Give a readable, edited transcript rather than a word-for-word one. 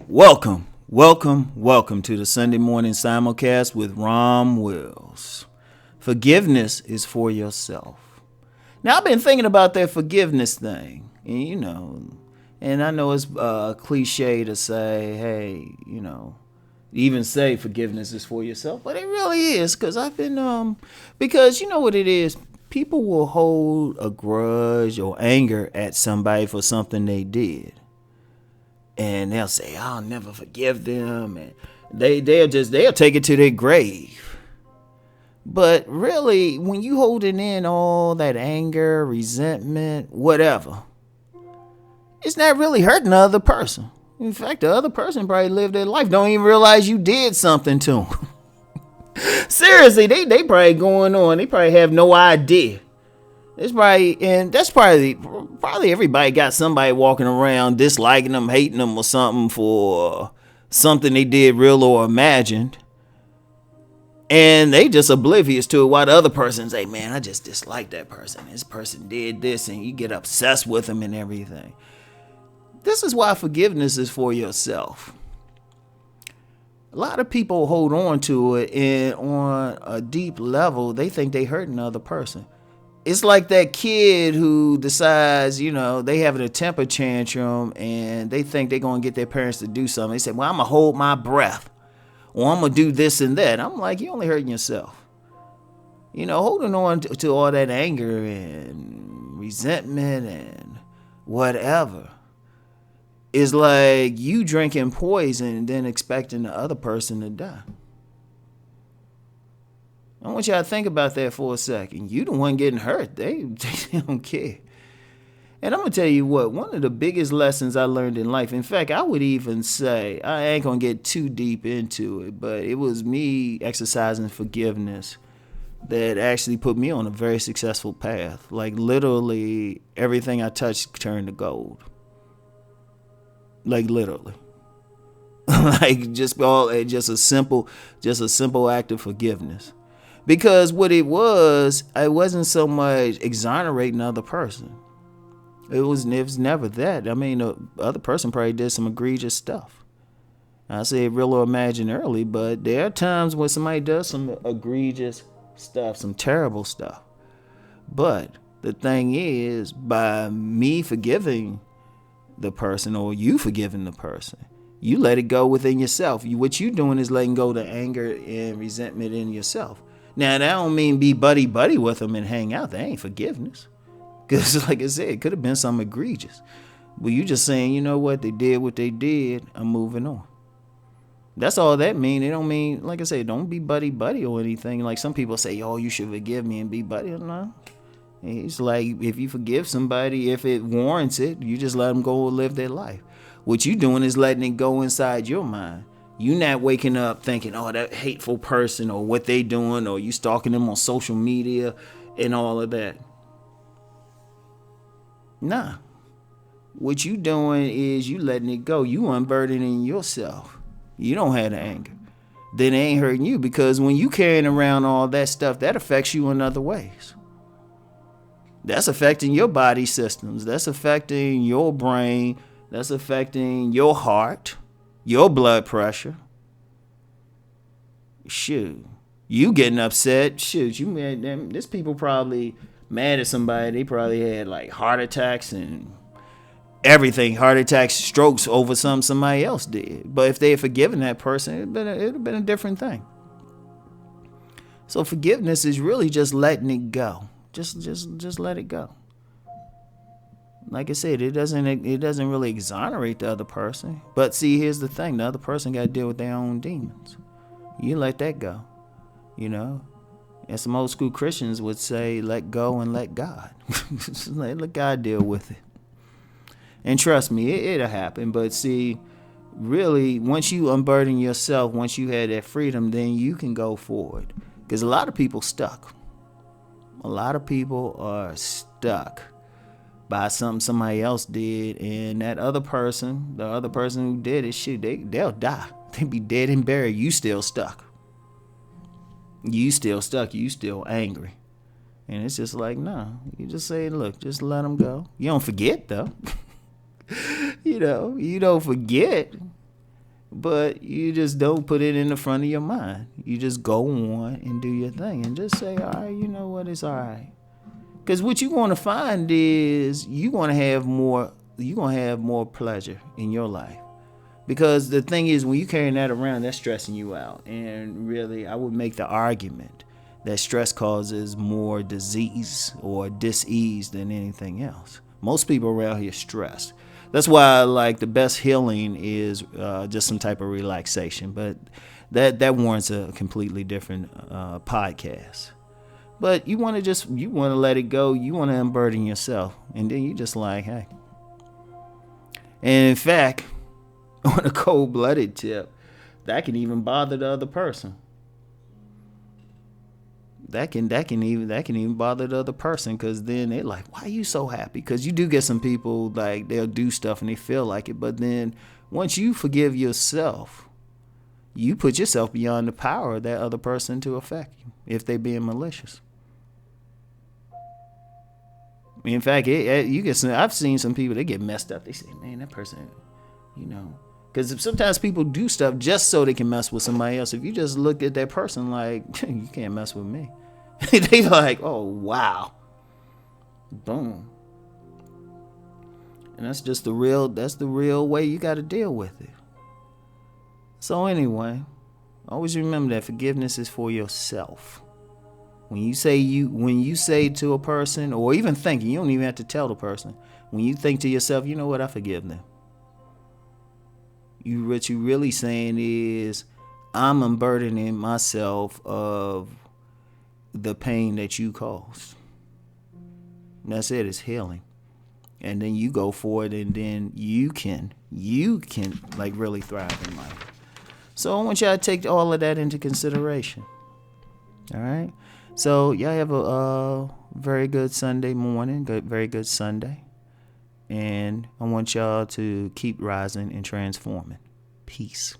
Welcome to the Sunday morning simulcast with Rom Wills. Forgiveness is for yourself. Now, I've been thinking about that forgiveness thing, and I know it's cliche to say, hey, even say forgiveness is for yourself, but it really is, because you know what it is? People will hold a grudge or anger at somebody for something they did. And they'll say, I'll never forgive them, and they'll take it to their grave. But really, when you holding in all that anger, resentment, whatever, it's not really hurting the other person. In fact, the other person probably lived their life, don't even realize you did something to them. Seriously, they probably going on, they probably have no idea. That's probably everybody got somebody walking around disliking them, hating them or something for something they did real or imagined. And they just oblivious to it while the other person say, man, I just dislike that person. This person did this, and you get obsessed with them and everything. This is why forgiveness is for yourself. A lot of people hold on to it, and on a deep level, they think they hurting the other person. It's like that kid who decides, they having a temper tantrum and they think they're going to get their parents to do something. They say, well, I'm going to hold my breath or I'm going to do this and that. I'm like, you're only hurting yourself. Holding on to all that anger and resentment and whatever is like you drinking poison and then expecting the other person to die. I want y'all to think about that for a second. You the one getting hurt. They don't care. And I'm going to tell you what, one of the biggest lessons I learned in life, in fact, I would even say, I ain't going to get too deep into it, but it was me exercising forgiveness that actually put me on a very successful path. Like literally everything I touched turned to gold. Like literally. Like just a simple act of forgiveness. Because what it wasn't so much exonerating the other person. It was never that. I mean, the other person probably did some egregious stuff. I say real or imaginarily, but there are times when somebody does some egregious stuff, some terrible stuff. But the thing is, by me forgiving the person or you forgiving the person, you let it go within yourself. What you doing is letting go the anger and resentment in yourself. Now, that don't mean be buddy-buddy with them and hang out. That ain't forgiveness. Because, like I said, it could have been something egregious. But you just saying, you know what, they did what they did, I'm moving on. That's all that mean. It don't mean, like I said, don't be buddy-buddy or anything. Like some people say, oh, you should forgive me and be buddy. No. It's like if you forgive somebody, if it warrants it, you just let them go and live their life. What you doing is letting it go inside your mind. You not waking up thinking, oh, that hateful person or what they doing, or you stalking them on social media and all of that. Nah. What you doing is you letting it go. You unburdening yourself. You don't have the anger. Then it ain't hurting you, because when you carrying around all that stuff, that affects you in other ways. That's affecting your body systems. That's affecting your brain. That's affecting your heart. Your blood pressure. Shoot. You getting upset. Shoot. You mad them. This people probably mad at somebody. They probably had like heart attacks and everything. Heart attacks, strokes over somebody else did. But if they had forgiven that person, it'd have been a different thing. So forgiveness is really just letting it go. Just let it go. Like I said, it doesn't really exonerate the other person. But see, here's the thing. The other person got to deal with their own demons. You let that go. As some old school Christians would say, let go and let God. Let God deal with it. And trust me, it'll happen. But see, really, once you unburden yourself, once you have that freedom, then you can go forward. Because a lot of people stuck. A lot of people are stuck by something somebody else did, and that other person, the other person who did it, shoot, they'll die. They be dead and buried. You still stuck. You still stuck. You still angry. And it's just like, no. You just say, look, just let them go. You don't forget, though. You don't forget. But you just don't put it in the front of your mind. You just go on and do your thing and just say, all right, you know what, it's all right. Because what you're going to find is you're going to have more pleasure in your life. Because the thing is, when you're carrying that around, that's stressing you out. And really, I would make the argument that stress causes more disease or dis-ease than anything else. Most people around here stressed. That's why, like, the best healing is just some type of relaxation. But that warrants a completely different podcast. But you want to let it go. You want to unburden yourself. And then you just like, hey. And in fact, on a cold-blooded tip, that can even bother the other person. That can even bother the other person, because then they're like, why are you so happy? Because you do get some people, like, they'll do stuff and they feel like it, but then once you forgive yourself, you put yourself beyond the power of that other person to affect you if they're being malicious. In fact, I've seen some people, they get messed up. They say, man, that person, because sometimes people do stuff just so they can mess with somebody else. If you just look at that person like, you can't mess with me. They like, oh, wow. Boom. And that's the real way you got to deal with it. So anyway, always remember that forgiveness is for yourself. When you say to a person, or even thinking, you don't even have to tell the person. When you think to yourself, you know what, I forgive them. What you really saying is, I'm unburdening myself of the pain that you caused. And that's it. It's healing. And then you go for it, and then you can like really thrive in life. So I want y'all to take all of that into consideration. All right. So y'all have a very good Sunday morning, very good Sunday. And I want y'all to keep rising and transforming. Peace.